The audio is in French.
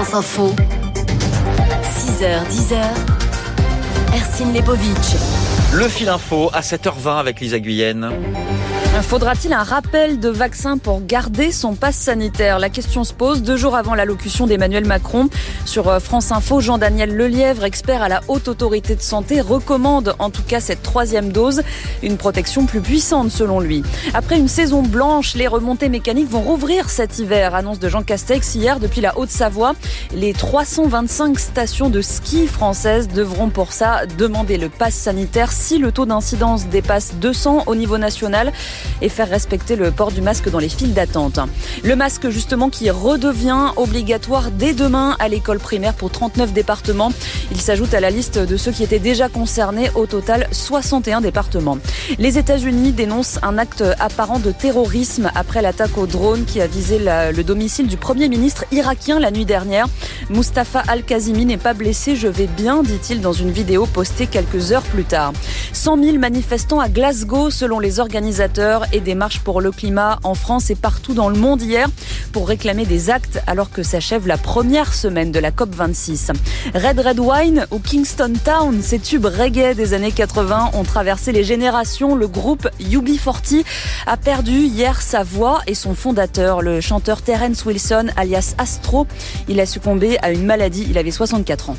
France Info. 6h, 10h. Ercine Lepovic. Le fil info à 7h20 avec Lisa Guyenne. Faudra-t-il un rappel de vaccin pour garder son passe sanitaire ? La question se pose 2 jours avant l'allocution d'Emmanuel Macron. Sur France Info, Jean-Daniel Lelièvre, expert à la Haute Autorité de Santé, recommande en tout cas cette 3e dose. Une protection plus puissante selon lui. Après une saison blanche, les remontées mécaniques vont rouvrir cet hiver. Annonce de Jean Castex hier depuis la Haute-Savoie. Les 325 stations de ski françaises devront pour ça demander le passe sanitaire si le taux d'incidence dépasse 200 au niveau national et faire respecter le port du masque dans les files d'attente. Le masque justement qui redevient obligatoire dès demain à l'école primaire pour 39 départements. Il s'ajoute à la liste de ceux qui étaient déjà concernés, au total 61 départements. Les États-Unis dénoncent un acte apparent de terrorisme après l'attaque au drone qui a visé le domicile du Premier ministre irakien la nuit dernière. Mustapha Al-Kazimi n'est pas blessé, je vais bien, dit-il dans une vidéo postée quelques heures plus tard. 100 000 manifestants à Glasgow selon les organisateurs et des marches pour le climat en France et partout dans le monde hier pour réclamer des actes alors que s'achève la première semaine de la COP26. Red Wine ou Kingston Town, ces tubes reggae des années 80 ont traversé les générations. Le groupe UB40 a perdu hier sa voix et son fondateur, le chanteur Terence Wilson alias Astro. Il a succombé à une maladie, il avait 64 ans.